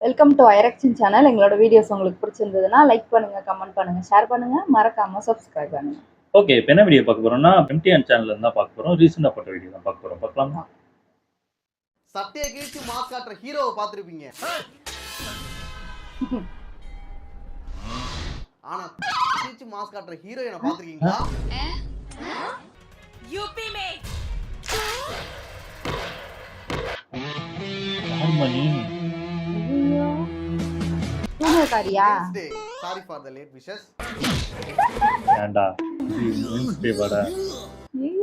Welcome to ஐரக்ஷன் channel. எங்களோட videos உங்களுக்கு பிடிச்சிருந்ததுன்னா லைக் பண்ணுங்க, கமெண்ட் பண்ணுங்க, ஷேர் பண்ணுங்க, மறக்காம சப்ஸ்கிரைப் பண்ணுங்க. ஓகே. இப்ப என்ன வீடியோ பார்க்க போறோம்னா, எம்டிஎன் சேனல்ல இருந்து தான் பார்க்க போறோம். ரீசென்ட்டா போட்ட வீடியோ தான் பார்க்க போறோம். பார்க்கலாமா? சட்டைய கிழிச்சு மாஸ் காட்டுற ஹீரோவை பார்த்திருப்பீங்க. ஆனா கிழிச்சு மாஸ் காட்டுற ஹீரோயினை பார்த்திருக்கீங்களா? यूपी में ஆமாடி. தூங்கக்காரியா? Sorry for the late wishes. ஏன்டா? வெட்னஸ்டே வாடா.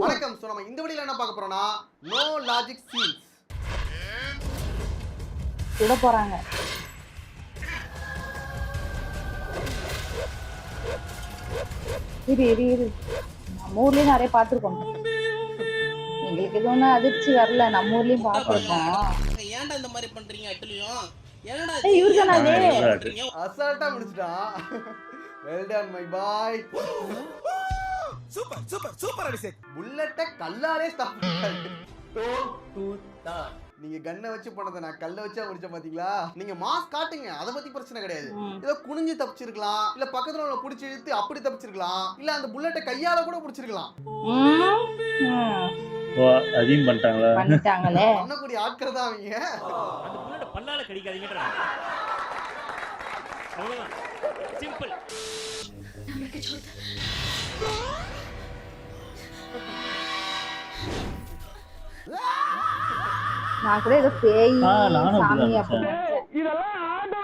வணக்கம். சோ நம்ம இந்த வீடியோல என்ன பார்க்க போறோம்னா நோ லாஜிக் சீன்ஸ். சுட போறாங்க. இரு நம்ம ஊர்லயும் நிறைய பார்த்துருக்கோம். எங்களுக்கு இது ஒன்றும் அதிர்ச்சி வரல. நம்ம ஊர்லயும் பார்த்துருக்கோம். ஏன்டா இந்த மாதிரி பண்றீங்க அட்டலியும்? ஏன்டா இவர்தானே அசால்ட்டா முடிச்சிட்டான். Well done my boy. Super Abhishek. புல்லட்ட கல்லாலே ஸ்டாப் பண்ணிட்டாரு. நீங்க கன்னை வச்சு பண்ணத நான் கல்ல வச்சா முடிச்ச பாத்தீங்களா? நீங்க மாஸ் காட்டுங்க, அத பத்தி பிரச்சனை கிடையாது. ஏதோ குனிஞ்சு தப்பிச்சிருக்கலாம், இல்ல பக்கத்துல உள்ள புடிச்சு இழுத்து அப்படி தப்பிச்சிருக்கலாம், இல்ல அந்த புல்லட்ட கையால கூட புடிச்சிருக்கலாம். ஓ, அதையும் பண்ணிட்டாங்களா? பண்ணிட்டாங்களே. பண்ணக்கூடிய ஆட்கள் தான் அவங்க. அந்த புல்லட்ட பல்லால கடிக்காதீங்கடா. அவ்வளவுதான். சிம்பிள். நான் கூட ஏதோ பேய் நானும் சாமி அப்படிதான்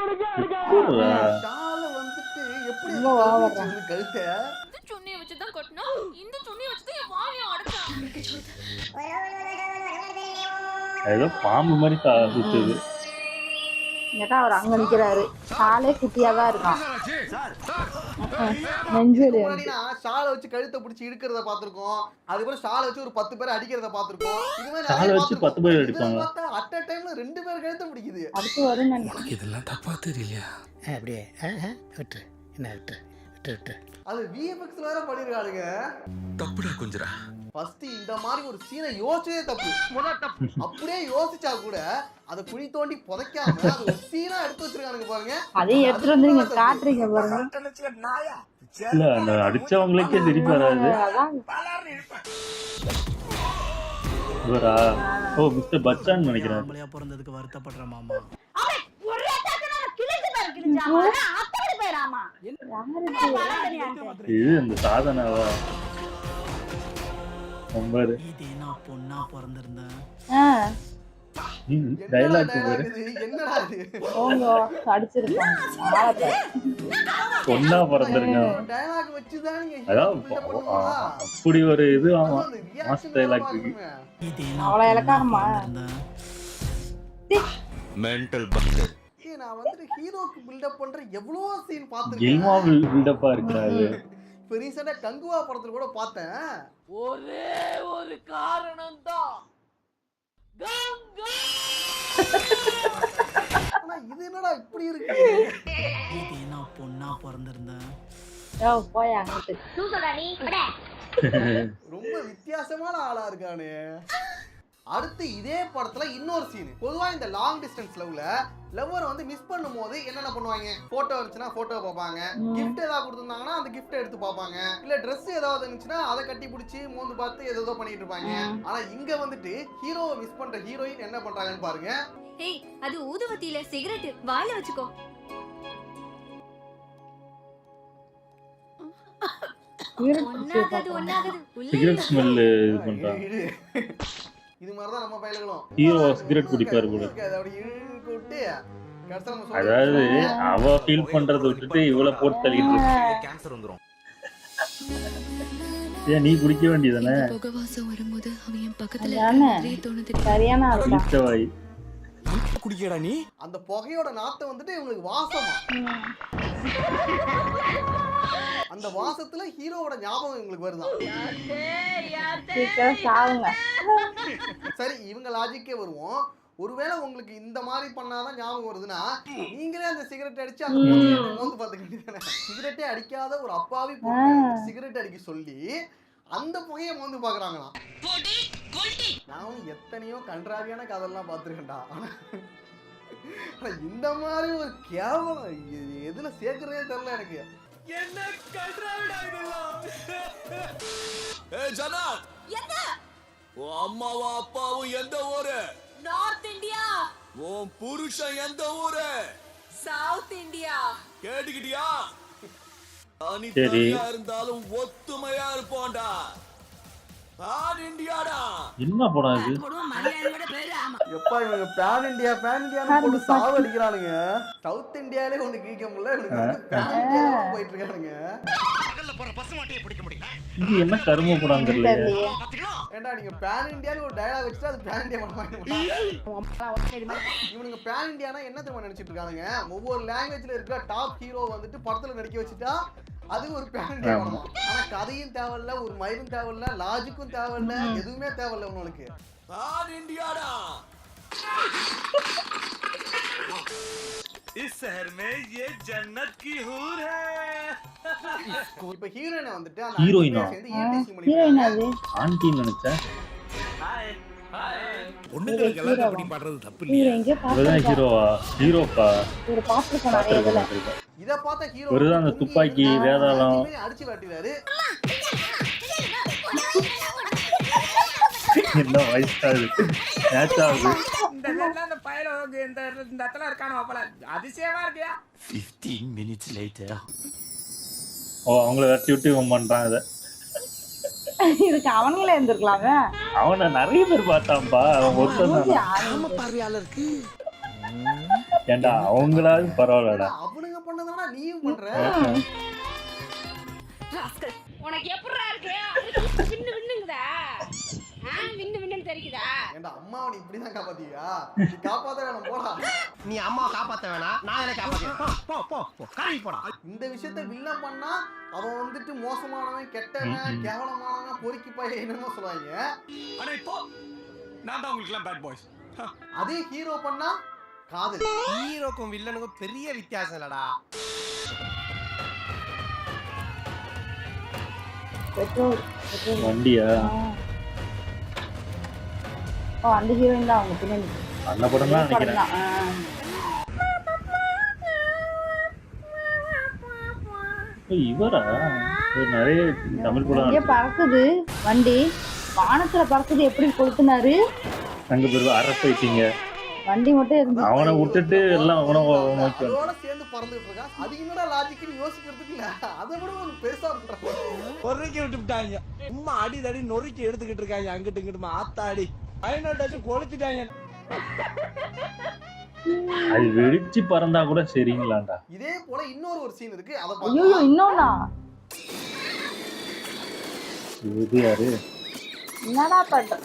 அப்படி ஷால வந்துட்டு எப்படி ரொம்ப ஓவரா. கழுத்தை चुन्नी वச்சு தான் கட்டணும். இந்த சுண்ணி வச்சு தான் என் வாயை அடச்சா. ஏதோ பாம்பு மாதிரி சுத்துது. கேட்டா அவர் அங்க நிக்கிறாரு. காலே குட்டியா தான் இருக்கான். நெஞ்சில் முன்னாடினா ஷால வச்சு கழுத்தை பிடிச்சி இழுக்கிறத பாத்துறோம். அதுக்கப்புறம் ஷால வச்சு ஒரு 10 பேர் அடிக்கிறத பாத்துறோம். இதுவே ஷால வச்சு 10 பேர் அடிப்பாங்க. அட் a டைம்ல 2 பேர் கழுத்தை பிடிக்குது. அடுத்து வரும் நினைக்கிறேன். இதெல்லாம் தப்பா தெரியலையா? அப்படியே விட்டு என்ன விட்டு அது விஎஃப்எக்ஸ் வேற பண்ணிருக்கானுங்க. தப்புடா கொஞ்சரா. ஃபர்ஸ்ட் இந்த மாதிரி ஒரு சீனை யோசிச்சதே தப்பு. அப்படியே யோசிச்சா கூட அத குழி தோண்டி புதைக்காம அது ஒரு சீனா எடுத்து வச்சிருக்கானுங்க பாருங்க. அதையும் எடுத்துட்டு வந்து நீங்க காட்டுறீங்க பாருங்க. இல்ல, அந்த அடிச்சவங்களுக்கே திருப்பி வராது. அதான் இவரா? ஓ, மிஸ்டர் பச்சான் நினைக்கிறேன். நம்மளையா பிறந்ததுக்கு வருத்தப்படுற மாமா. இது இந்த சாதனாவா? நம்பர் இதே நான் பொண்ணா பிறந்திருந்தேன். டைலாக் என்னடா பாரு. இது? என்னடா இது? போங்க அடிச்சிருப்பாங்க. ஆளத்தை. பொண்ணா பிறந்திருக்கான். டயலாக் வச்சு தான் நீங்க அதான் அப்படி ஒரு இது. ஆமா, மாஸ் டைலாக் இருக்கு. இதே அவ்வளவு இலக்காரமா? மென்டல் பஸ்டர். நான் வந்து ஹீரோக்கு பில்டப் பண்ற எவ்வளவு சீன் கில்மா பாத்துருக்கேன். பில்டப்பா இருக்காரு. இப்ப ரீசெண்டா கங்குவா படத்துல கூட பார்த்தேன். ஒரே ஒரு காரணம் தான். கங்கா. ஆனா இது என்னடா இப்படி இருக்கு? இதே நான் பொண்ணா பிறந்திருந்தேன். யோ போய் அங்கிட்டு. ரொம்ப வித்தியாசமான ஆளா இருக்கானே. அடுத்து இதே படத்துல இன்னொரு சீன். பொதுவா இந்த லாங் டிஸ்டன்ஸ் லவ்ல லவ்வர் வந்து மிஸ் பண்ணும்போது என்னென்ன பண்ணுவாங்க? போட்டோ இருந்துச்சுன்னா போட்டோ பார்ப்பாங்க, கிஃப்ட் ஏதாவது கொடுத்துருந்தாங்கன்னா அந்த கிஃப்ட் எடுத்து பார்ப்பாங்க, இல்ல Dress ஏதாவது இருந்துச்சுன்னா அதை கட்டி பிடிச்சி மோந்து பார்த்து ஏதோ பண்ணிட்டு இருப்பாங்க. ஆனா இங்க வந்துட்டு ஹீரோவை மிஸ் பண்ற ஹீரோயின் என்ன பண்றாங்கன்னு பாருங்க. ஏய், அது ஊதுவத்தியில சிகரெட் வாயில வச்சுக்கோ. ஒன்னாகது சிகரெட் ஸ்மெல் இது பண்றாங்க. இது மாதிரி தான் நம்ம பயலுகளும். ஹீரோ சிகரெட் குடிப்பாரு கூட. அது அப்படி இழுக்கு விட்டு கடைசில நம்ம அதாவது அவ ஃபீல் பண்றதை விட்டுட்டு இவளை போட்டு தள்ளிட்டு இருக்கு. கேன்சர் வந்துரும். ஏன் நீ குடிக்க வேண்டியதானே? புகவாசம் வரும்போது அவன் என் பக்கத்துல அதானே. தோணுது. சரியான ஆள் தான். குடிச்சவாய். குடிக்கடா நீ? அந்த புகையோட நாத்தம் வந்துட்டு இவங்களுக்கு வாசமா. அந்த வாசத்துல ஹீரோவோட ஞாபகம் இவங்களுக்கு வருதான். சீக்கிரம் சாவுங்க. சரி, இவங்க லாஜிக்கே வருவோம். ஒருவேளை உங்களுக்கு இந்த மாதிரி பண்ணாதான் ஞாபகம் வருதுன்னா நீங்களே அந்த சிகரெட் அடிச்சு அந்த மோந்து பாத்துக்கிட்டீங்க. சிகரெட்டே அடிக்காத ஒரு அப்பாவி சிகரெட் அடிக்க சொல்லி அந்த புகையை மோந்து பாக்குறாங்களாம். நானும் எத்தனையோ கன்றாவியான கதெல்லாம் பார்த்துருக்கேன்டா. ஆனா இந்த மாதிரி ஒரு கேவலம் எதுல சேர்க்கறதே தெரியல எனக்கு. என்ன கல்றாடா இதெல்லாம்? ஏய் ஜனா, என்ன? உன் அம்மாவும் அப்பாவும் எந்த ஊரு? நார்த் இந்தியா, உன் புருஷன் எந்த ஊரு? South India. கேட்டுக்கிட்டியா? சரி. தனித்தனியா இருந்தாலும் ஒத்துமையா இருப்போம்டா. ஆல் இந்தியாடா. என்ன படம் இது? எப்பா இவங்க பேன் இந்தியா போட்டு சாவு அடிக்கிறானுங்க. சவுத் இந்தியாலே ஒண்ணு கிழிக்க முடியல, இவனுக்கு பேன் இந்தியா போயிட்டு இருக்கானுங்க. இது என்ன கரும படம் தெரியல. தெரியலையே. ஏண்டா நீங்க பேன் இந்தியான்னு ஒரு டயலாக் வச்சுட்டு அது பேன் இந்தியா பண்ணுவாங்க. இவனுங்க பேன் இந்தியானா என்ன தெரியுமா நினைச்சிட்டு இருக்கானுங்க? ஒவ்வொரு லாங்குவேஜ்ல இருக்கிற டாப் ஹீரோ வந்துட்டு படத்துல நடிக்க வச்சுட்டா அது ஒரு பேன் இந்தியா படம். ஆனா கதையும் தேவையில்ல, ஒரு மயிலும் தேவையில்ல, லாஜிக்கும் தேவையில்ல, எதுவுமே தேவையில்ல உங்களுக்கு. ஆல் இந்தியாடா. इस शहर में ये जन्नत की हूर है. இப்ப ஹீரோயினை வந்துட்டு அந்த ஹீரோயினா? சேர்ந்து ETC ஹீரோயின் பண்ணிட்டாங்க. அது ஆண்டின்னு நினைச்சேன். பொண்ணுங்களுக்கு எல்லாம் அப்படி பாடுறது தப்பு ஹீரோ இல்லையா? எங்கேயோ இவர்தான் பார்த்திருக்கேன். ஹீரோவா? ஹீரோப்பா ஒரு பாத்திருக்கேன் நிறைய இதுல. பார்த்திருக்கேன். இத பார்த்த ஹீரோ இவருதான் அந்த துப்பாக்கி, வேதாளம். அடிச்சு காட்டினாரு. என்ன வயசாகுது, மேட்ச் ஆகுது. இந்த பையல இந்த இடத்துல இருக்கானோ அப்பல அதிசயமா இருக்கியா? 15 minutes later. ஓ, அவங்கள வெட்டி விட்டு இவன் பண்றான் இதை. இதுக்கு அவனுங்களே இருந்திருக்கலாமே. அவனை நிறைய பேர் பார்த்தான்பா, அவன் ஒருத்தன் தானா? ஆம பார்வையாளருக்கு ஏண்டா அவங்களாவது பரவாயில்லடா. அவனுங்க பண்ணதானா நீயும் பண்ற? ராஸ்கல், உனக்கு எப்படிடா இருக்கு? விண்ணு விண்ணுங்கடா. விண்ணு விண்ணுன்னு தெரியுதா? ஏண்டா அம்மாவை நீ இப்படிதான் காப்பாத்தியா? நீ காப்பாத்த வேணாம் போடா. நீ அம்மாவை காப்பாத்த வேணாம், நான் என்ன காப்பாத்துறேன். போ போ போ காரி போடா. இந்த விஷயத்த வில்லன் பண்ணா அவன் வந்துட்டு மோசமானவன், கெட்டவன், கேவலமானவன், பொறுக்கி பையன் என்னமோ சொல்லுவாங்க. அட இப்போ நான் தான் உங்களுக்கு எல்லாம் பேட் பாய்ஸ். அதே ஹீரோ பண்ணா காதல். ஹீரோக்கும் வில்லனுக்கும் பெரிய வித்தியாசம் இல்லடா. பெட்ரோல் வண்டியா? ஓ, அந்த ஹீரோயின் தான் அவங்க பின்னாடி. அந்த படம் தான் நினைக்கிறேன். படம் தான். ஏய், இவரா? இவர் நிறைய தமிழ் படம் இங்கே பறக்குது வண்டி, வானத்துல பறக்குது. எப்படி கொளுத்துனாரு அங்க பேர் அரசைட்டிங்க. வண்டி மட்டும் இருந்து. அவனை விட்டுட்டு எல்லாம் அவனை நோக்கி அதோட சேர்ந்து பறந்துட்டு இருக்கான். அது என்னடா லாஜிக்னு யோசிக்கிறதுக்கு இல்ல, அதை விட ஒரு பெருசா பண்றாங்க. நொறுக்கி விட்டுட்டாங்க. சும்மா அடி தடி நொறுக்கி எடுத்துக்கிட்டு இருக்காங்க. அங்கிட்டு இங்கிட்டு ஆத்தாடி பயனாட்டாச்சு கொளுத்திட்டாங்க. அது வெடிச்சு பறந்தா கூட சரிங்களாண்டா. இதே போல இன்னொரு சீன் இருக்கு, அதை ஐயோ பாருங்க. இன்னொன்னா இது யாரு? என்னடா பண்ற?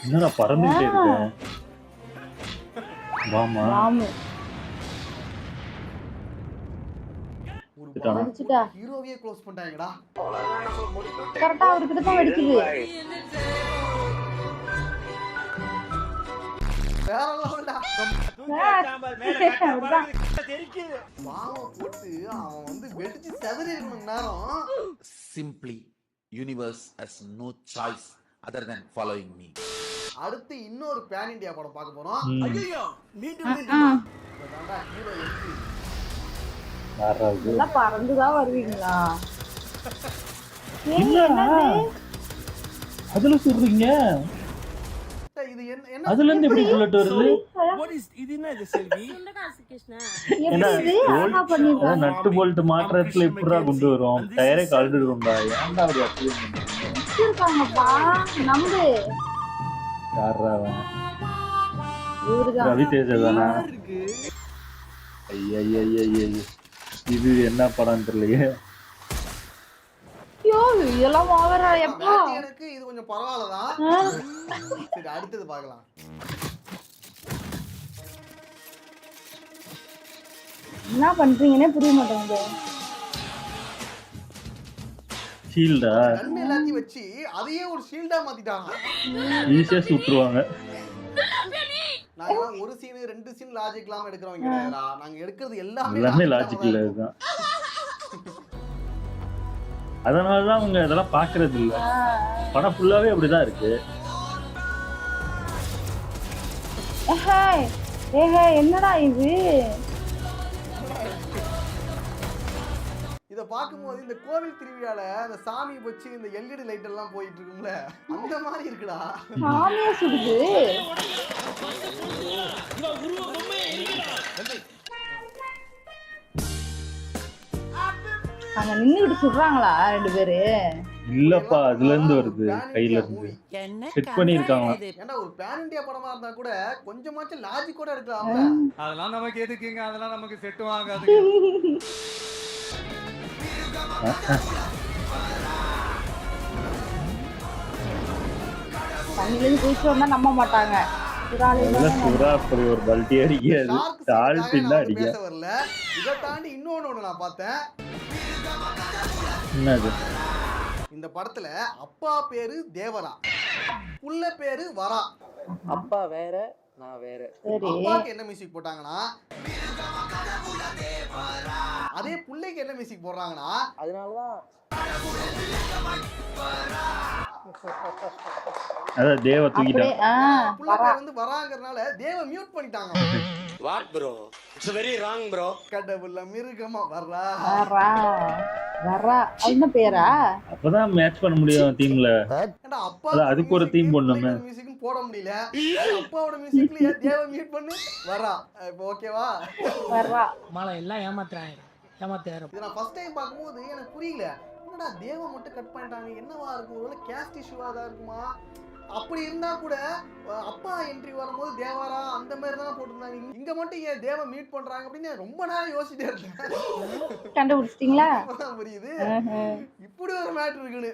என்னடா பறந்துகிட்டே இருக்கேன். வாமா. ராமு ஒரு அடிச்சுட்டா. ஹீரோவையே க்ளோஸ் பண்ணிட்டாங்கடா. கரெக்டா அவர்கிட்ட தான் வெடிக்குது. வேற லெவல்டா. தெரிக்குது. பாவம் போட்டு அவன் வந்து வெடிச்சு செதறி இருக்கணும் நேரம். Simply, universe has no choice other than following me. அடுத்து இன்னொரு பேன் இந்தியா படம் பார்க்க போறோம். ஐயோ மீண்டும் மீண்டும் இதான்டா ஹீரோ என்ட்ரி. யாரா இது? எல்லாம் பறந்துதான் வருவீங்களா? என்னடா? அதுல சொல்றீங்க? இது என்ன அதுல இருந்து எப்படி புல்லட் வருது? இது என்ன இது செல்வி? சுண்டகாசு கிருஷ்ணா. ஏன்னா எப்படி இது அழகா பண்ணிருக்காங்க. நட்டு போல்ட் மாற்றத்துல எப்படிடா கொண்டு வரும்? டயரே கழட்டிடும்டா. ஏன்டா அப்படி அப்படியே வச்சிருக்காங்கப்பா. நம்பு யாரா அவன்? இவருதான். ரவி தேஜா தானா? ஐயா இது என்ன படம் தெரியலையே. ஐயோ இதெல்லாம் ஓவரா எப்பா. எனக்கு இது கொஞ்சம் பரவாயில்லதான். சரி அடுத்தது பார்க்கலாம். என்ன பண்றீங்கன்னே புரிய மாட்டேங்குது. ஷீல்டா? கண்ணு எல்லாத்தையும் வச்சு அதையே ஒரு ஷீல்டா மாத்திட்டாங்க. ஈஸியா சுட்டுருவாங்க. நாங்க ஒரு சீன் ரெண்டு சீன் லாஜிக் இல்லாம எடுக்கிறவங்க கிடையாதுடா. நாங்க எடுக்கிறது எல்லாமே லாஜிக் இல்ல இதுதான். அதனாலதான் அவங்க இதெல்லாம் பாக்குறது இல்ல. படம் ஃபுல்லாவே அப்படிதான் இருக்கு. என்னடா இது? இதை பார்க்கும்போது இந்த கோவில் திருவிழால அந்த சாமி வச்சு இந்த எல்இடி லைட் எல்லாம் போயிட்டு இருக்கும்ல, அந்த மாதிரி இருக்குடா. சாமியா சுடுது. அங்க நின்னுகிட்டு சுடுறாங்களா 2 பேரு? இல்லப்பா, அதுல இருந்து வருது, கையில இருந்து செட் பண்ணிருக்காங்க. ஏன்னா ஒரு பேன் இந்தியா படமா இருந்தா கூட கொஞ்சமாச்சும் லாஜிக் கூட எடுக்கலாம்ல. அதெல்லாம் நமக்கு எதுக்குங்க, அதெல்லாம் நமக்கு செட்டும் ஆகாது. தண்ணில இருந்து குளிச்சு வந்தா நம்ப மாட்டாங்க. சுறா அப்படி ஒரு பல்ட்டி அடிக்காது, டால்பின் தான் அடிக்க. வரல. இதை தாண்டி இன்னொன்னு நான் பார்த்தேன். என்னது? இந்த படத்துல அப்பா பேரு தேவரா, புள்ள பேரு வரா. அப்பா வேற, நான் வேற. அப்பாக்கு என்ன மியூசிக் போட்டாங்கன்னா, அதே புள்ளைக்கு என்ன மியூசிக் போடுறாங்கன்னா, அதனாலதான் அதான் தேவ தூக்கிட்டாங்க. புள்ள பேர் வந்து வராங்கறனால தேவ மியூட் பண்ணிட்டாங்க. What bro? It's very wrong bro. கடவுள மிருகமா வரா வரா என்ன பேரா? அப்பதான் மேட்ச் பண்ண முடியும் டீம்ல. ஏண்டா அப்பா அதுக்கு ஒரு டீம் போடணுமே. மியூசிக் போட முடியல. அப்பாவோட மியூசிக்ல தேவ மியூட் பண்ணி வரா. இப்போ ஓகேவா? வரா மாலை எல்லாம் ஏமாத்துறாங்க. இத நான் ஃபர்ஸ்ட் டைம் பாக்கும்போது எனக்கு புரியல. என்னடா தேவ மட்டும் கட் பண்ணிட்டாங்க, என்னவா இருக்கும்? ஒருவேளை கேஸ்ட் இஷ்யூவா தான் இருக்குமா? அப்படி இருந்தா கூட அப்பா என்ட்ரி வரும்போது தேவாரா அந்த மாதிரி தான் போட்டுருந்தாங்க. இங்க மட்டும் ஏன் தேவ மீட் பண்றாங்க அப்படின்னு ரொம்ப நேரம் யோசிச்சுட்டே இருந்தேன். கண்டுபிடிச்சிட்டீங்களா? புரியுது, இப்படி ஒரு மேட்டர் இருக்குன்னு.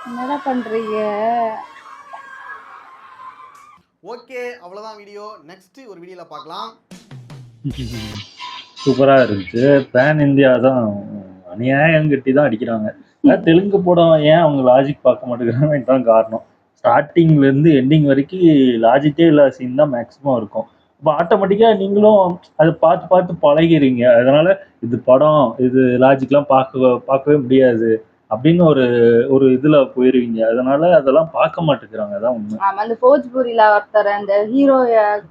என்னடா பண்றீங்க? ஓகே, அவ்வளவுதான் வீடியோ. நெக்ஸ்ட் ஒரு வீடியோல பார்க்கலாம். சூப்பரா இருந்துச்சு. பேன் இந்தியா தான் அநியாயம் கட்டி தான் அடிக்கிறாங்க. தெலுங்கு படம் ஏன் அவங்க லாஜிக் பார்க்க மாட்டேங்கிறாங்க, இதுதான் காரணம். ஸ்டார்டிங்ல இருந்து எண்டிங் வரைக்கும் லாஜிக்கே இல்லாத சீன் தான் மேக்ஸிமம் இருக்கும். இப்போ ஆட்டோமேட்டிக்காக நீங்களும் அதை பார்த்து பார்த்து பழகிறீங்க. அதனால இது படம், இது லாஜிக்லாம் பார்க்கவே முடியாது அப்படின்னு ஒரு இதுல போயிருவீங்க. அதனால அதெல்லாம் பார்க்க மாட்டேங்கிறாங்க. அதான் உண்மை. ஆமா, அந்த போஜ்பூரியில ஒருத்தர் அந்த ஹீரோ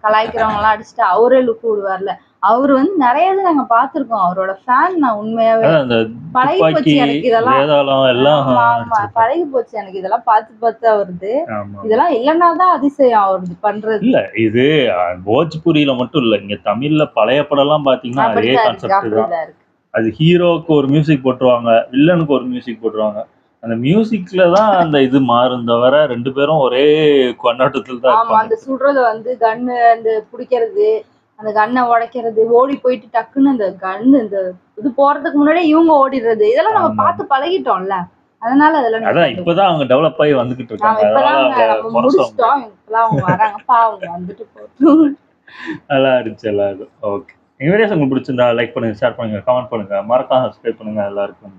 கலாய்க்கிறவங்க எல்லாம் அடிச்சுட்டு அவரே லுக் விடுவார்ல, அவர் வந்து நிறைய இது நாங்க பாத்திருக்கோம். அவரோட ஃபேன் நான் உண்மையாவே. அந்த பழகி போச்சு எனக்கு இதெல்லாம். வேதாளம் எல்லாம் பழகி போச்சு எனக்கு இதெல்லாம் பார்த்து அவருது. ஆமா. இதெல்லாம் இல்லைன்னா தான் அதிசயம் அவருது பண்றது. இல்ல இது போஜ்பூரியில மட்டும் இல்ல, இங்க தமிழ்ல பழைய படம் எல்லாம் பாத்தீங்கன்னா அதே கான்செப்ட் தான். அது ஹீரோக்கு ஒரு மியூசிக் போட்டுருவாங்க, வில்லனுக்கு ஒரு மியூசிக் போட்டுருவாங்க. அந்த மியூசிக்ல தான் அந்த இது மாறும் தவிர 2 பேரும் ஒரே கொண்டாட்டத்தில் தான் இருப்பாங்க. அந்த சுடுறது வந்து கன்னு அந்த பிடிக்கிறது, அந்த கண்ணை உடைக்கிறது, ஓடி போயிட்டு டக்குன்னு அந்த கன்னு இந்த இது போறதுக்கு முன்னாடியே இவங்க ஓடிடுறது, இதெல்லாம் நம்ம பார்த்து பழகிட்டோம்ல. அதனால அதெல்லாம் அதான் இப்பதான் அவங்க டெவலப் ஆகி வந்துகிட்டு இருக்காங்க. இப்பதான் முடிச்சிட்டோம், இப்பெல்லாம் அவங்க வராங்கப்பா, அவங்க வந்துட்டு போட்டோம். நல்லா இருந்துச்சு எல்லாரும். ஓகே, எங்க வீடியோஸ் உங்களுக்கு பிடிச்சிருந்தா லைக் பண்ணுங்க, ஷேர் பண்ணுங்க, கமெண்ட் பண்ணுங்க, மறக்காம சப்ஸ்கிரைப் பண்ணுங்க. எல்லாருக்கும்